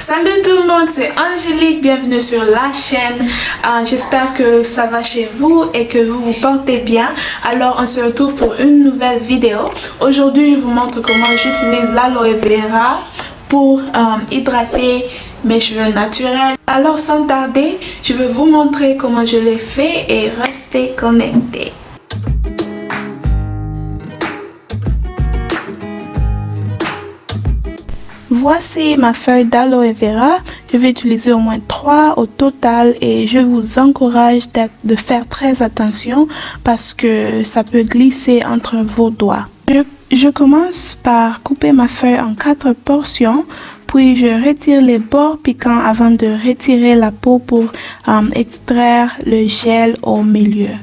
Salut tout le monde, c'est Angélique, bienvenue sur la chaîne. J'espère que ça va chez vous et que vous vous portez bien. Alors on se retrouve pour une nouvelle vidéo. Aujourd'hui je vous montre comment j'utilise l'aloe vera pour hydrater mes cheveux naturels. Alors sans tarder, je vais vous montrer comment je l'ai fait et restez connectés. Voici ma feuille d'aloe vera. Je vais utiliser au moins 3 au total et je vous encourage de faire très attention parce que ça peut glisser entre vos doigts. Je commence par couper ma feuille en 4 portions, puis je retire les bords piquants avant de retirer la peau pour extraire le gel au milieu.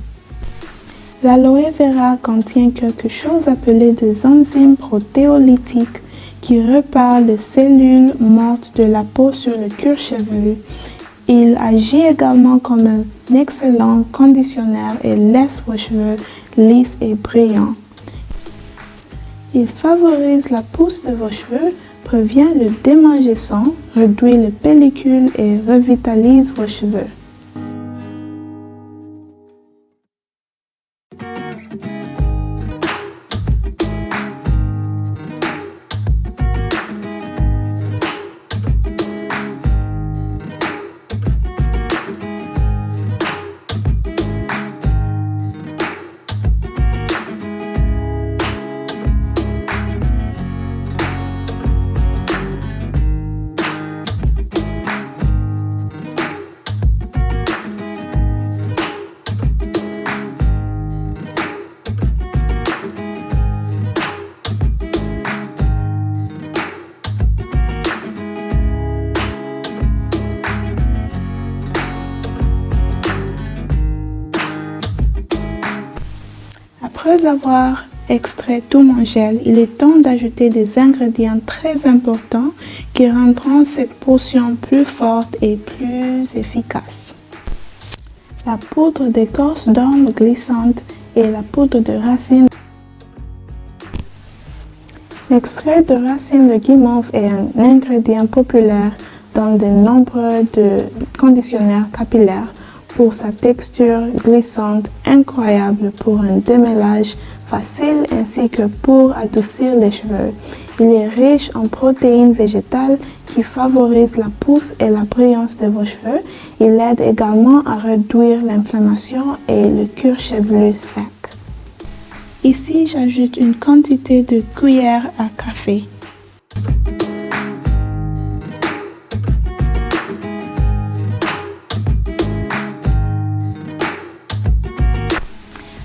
L'aloe vera contient quelque chose appelé des enzymes protéolytiques qui repart les cellules mortes de la peau sur le cuir chevelu. Il agit également comme un excellent conditionneur et laisse vos cheveux lisses et brillants. Il favorise la pousse de vos cheveux, prévient le démangeaison, réduit les pellicules et revitalise vos cheveux. Après avoir extrait tout mon gel, il est temps d'ajouter des ingrédients très importants qui rendront cette potion plus forte et plus efficace. La poudre d'écorce d'orme glissante et la poudre de racine. L'extrait de racine de guimauve est un ingrédient populaire dans de nombreux conditionneurs capillaires pour sa texture glissante incroyable pour un démêlage facile ainsi que pour adoucir les cheveux. Il est riche en protéines végétales qui favorisent la pousse et la brillance de vos cheveux. Il aide également à réduire l'inflammation et le cuir chevelu sec. Ici, j'ajoute une quantité de cuillère à café.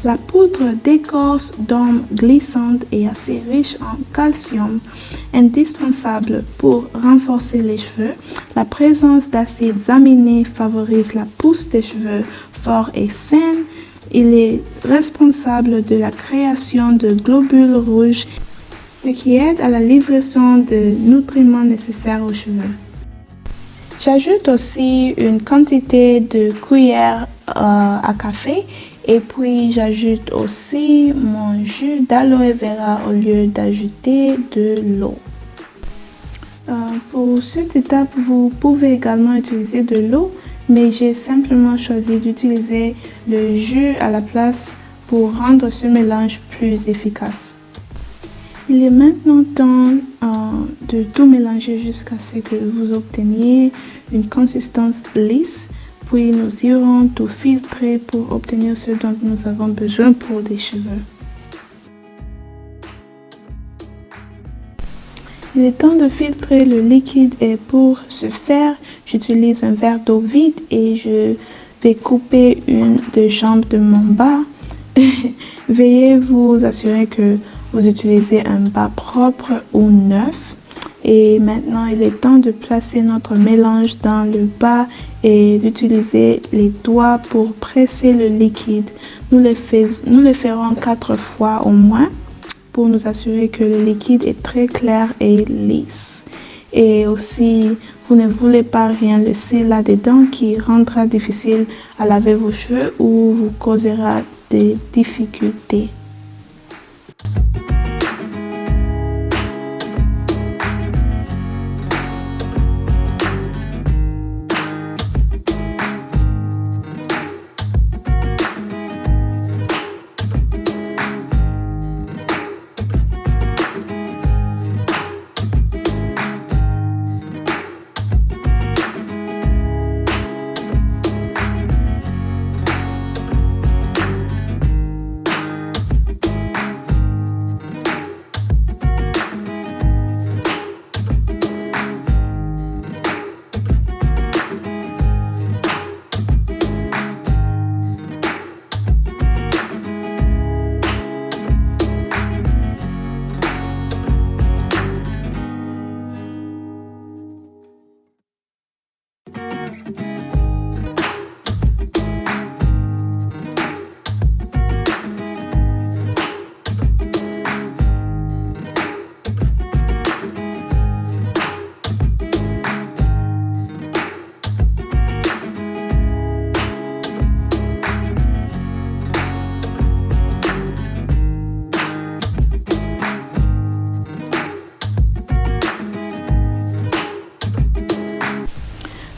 La poudre d'écorce d'orme glissante est assez riche en calcium, indispensable pour renforcer les cheveux. La présence d'acides aminés favorise la pousse des cheveux forts et sains. Il est responsable de la création de globules rouges, ce qui aide à la livraison de nutriments nécessaires aux cheveux. J'ajoute aussi une quantité de cuillère à café. Et puis j'ajoute aussi mon jus d'aloe vera au lieu d'ajouter de l'eau. Pour cette étape, vous pouvez également utiliser de l'eau, mais j'ai simplement choisi d'utiliser le jus à la place pour rendre ce mélange plus efficace. Il est maintenant temps de tout mélanger jusqu'à ce que vous obteniez une consistance lisse. Puis nous irons tout filtrer pour obtenir ce dont nous avons besoin pour des cheveux. Il est temps de filtrer le liquide et pour ce faire, j'utilise un verre d'eau vide et je vais couper une des jambes de mon bas. Veuillez vous assurer que vous utilisez un bas propre ou neuf. Et maintenant, il est temps de placer notre mélange dans le bas et d'utiliser les doigts pour presser le liquide. Nous le ferons 4 fois au moins pour nous assurer que le liquide est très clair et lisse. Et aussi, vous ne voulez pas rien laisser là-dedans qui rendra difficile à laver vos cheveux ou vous causera des difficultés.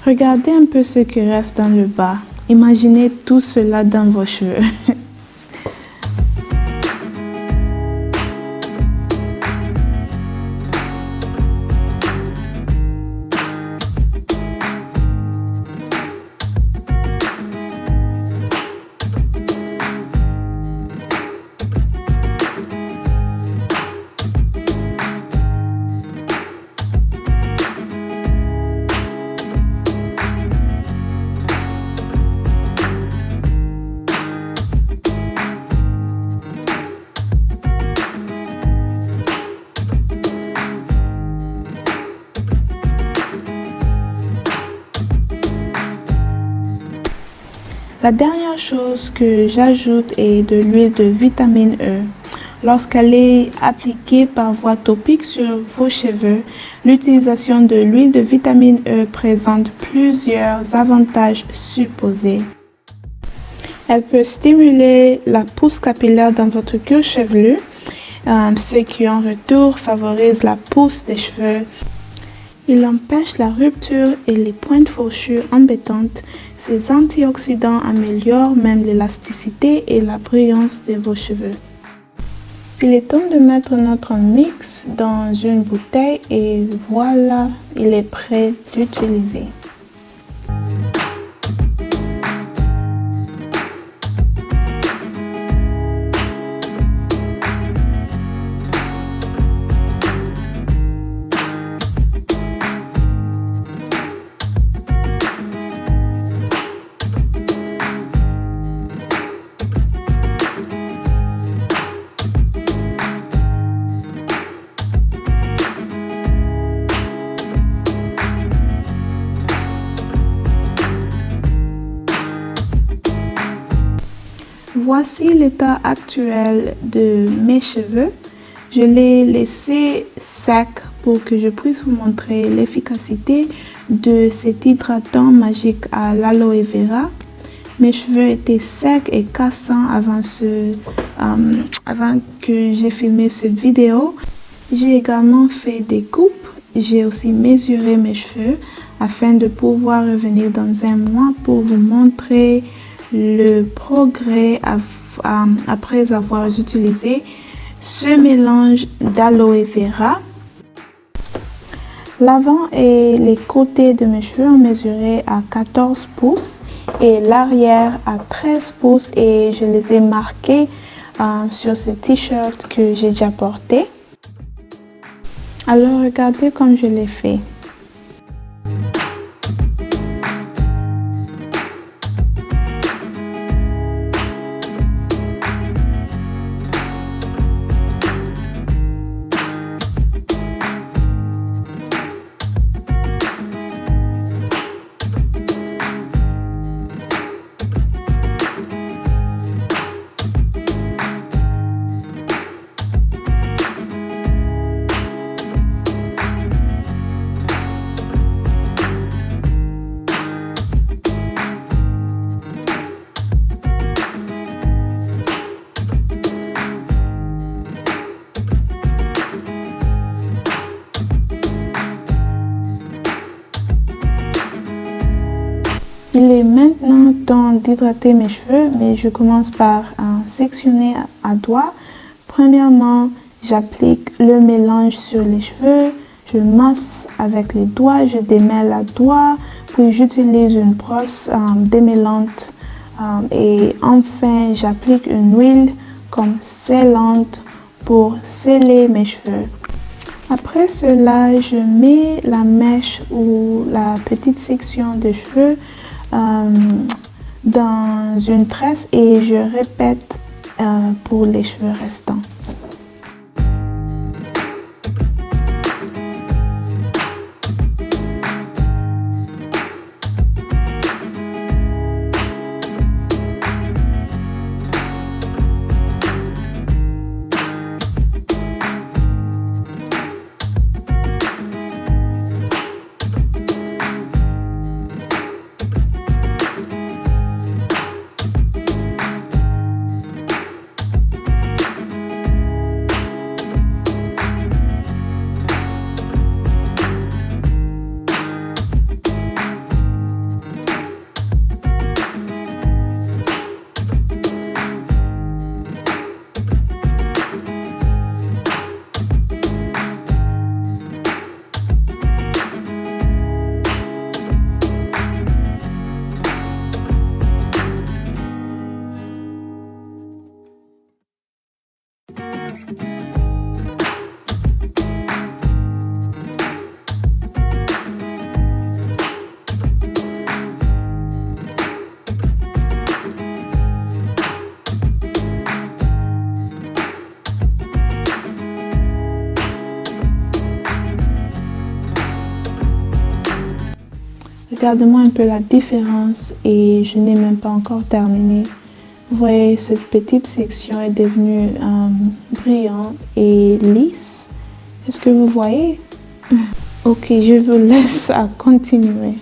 Regardez un peu ce qui reste dans le bas. Imaginez tout cela dans vos cheveux. La dernière chose que j'ajoute est de l'huile de vitamine E. Lorsqu'elle est appliquée par voie topique sur vos cheveux, l'utilisation de l'huile de vitamine E présente plusieurs avantages supposés. Elle peut stimuler la pousse capillaire dans votre cuir chevelu, ce qui en retour favorise la pousse des cheveux. Il empêche la rupture et les pointes fourchues embêtantes. Ces antioxydants améliorent même l'élasticité et la brillance de vos cheveux. Il est temps de mettre notre mix dans une bouteille et voilà, il est prêt d'utiliser. Voici l'état actuel de mes cheveux. Je l'ai laissé sec pour que je puisse vous montrer l'efficacité de cet hydratant magique à l'aloe vera. Mes cheveux étaient secs et cassants avant que j'ai filmé cette vidéo. J'ai également fait des coupes. J'ai aussi mesuré mes cheveux afin de pouvoir revenir dans un mois pour vous montrer le progrès après avoir utilisé ce mélange d'aloe vera. L'avant et les côtés de mes cheveux ont mesuré à 14 pouces et l'arrière à 13 pouces et je les ai marqués sur ce t-shirt que j'ai déjà porté. Alors regardez comme je l'ai fait. Il est maintenant temps d'hydrater mes cheveux, mais je commence par sectionner à doigts. Premièrement, j'applique le mélange sur les cheveux, je masse avec les doigts, je démêle à doigts, puis j'utilise une brosse démêlante et enfin j'applique une huile comme scellante pour sceller mes cheveux. Après cela, je mets la mèche ou la petite section de cheveux dans une tresse et je répète pour les cheveux restants. Regardez-moi un peu la différence et je n'ai même pas encore terminé. Vous voyez, cette petite section est devenue brillante et lisse. Est-ce que vous voyez? Ok, je vous laisse à continuer.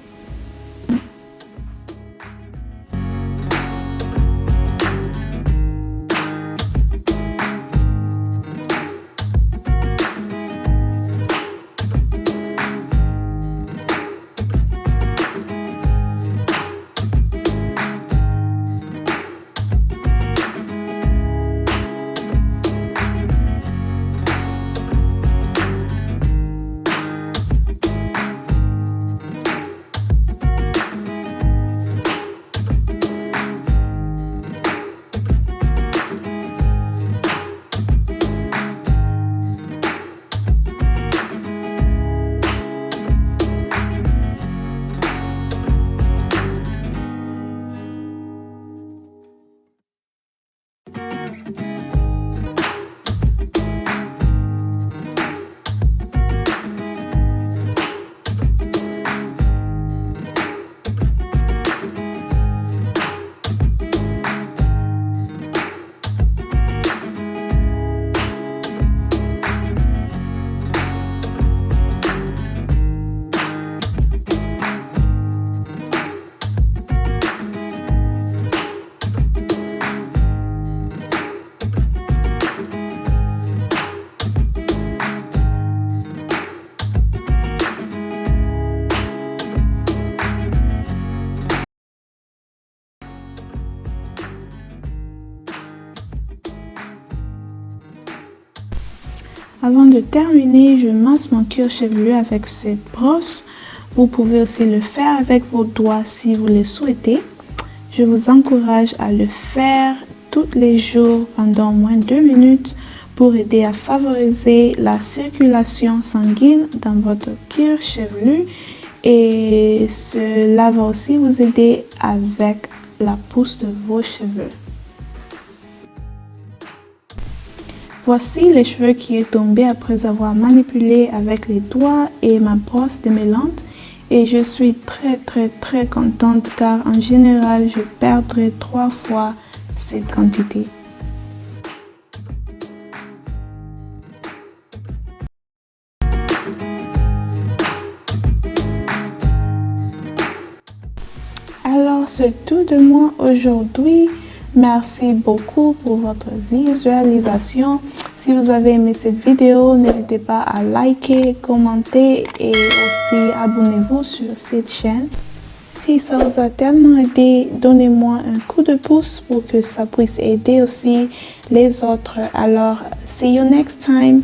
Avant de terminer, je masse mon cuir chevelu avec cette brosse. Vous pouvez aussi le faire avec vos doigts si vous le souhaitez. Je vous encourage à le faire tous les jours pendant au moins 2 minutes pour aider à favoriser la circulation sanguine dans votre cuir chevelu et cela va aussi vous aider avec la pousse de vos cheveux. Voici les cheveux qui est tombé après avoir manipulé avec les doigts et ma brosse démêlante. Et je suis très contente car en général, je perdrai 3 fois cette quantité. Alors, c'est tout de moi aujourd'hui. Merci beaucoup pour votre visualisation. Si vous avez aimé cette vidéo, n'hésitez pas à liker, commenter et aussi abonnez-vous sur cette chaîne. Si ça vous a tellement aidé, donnez-moi un coup de pouce pour que ça puisse aider aussi les autres. Alors, see you next time.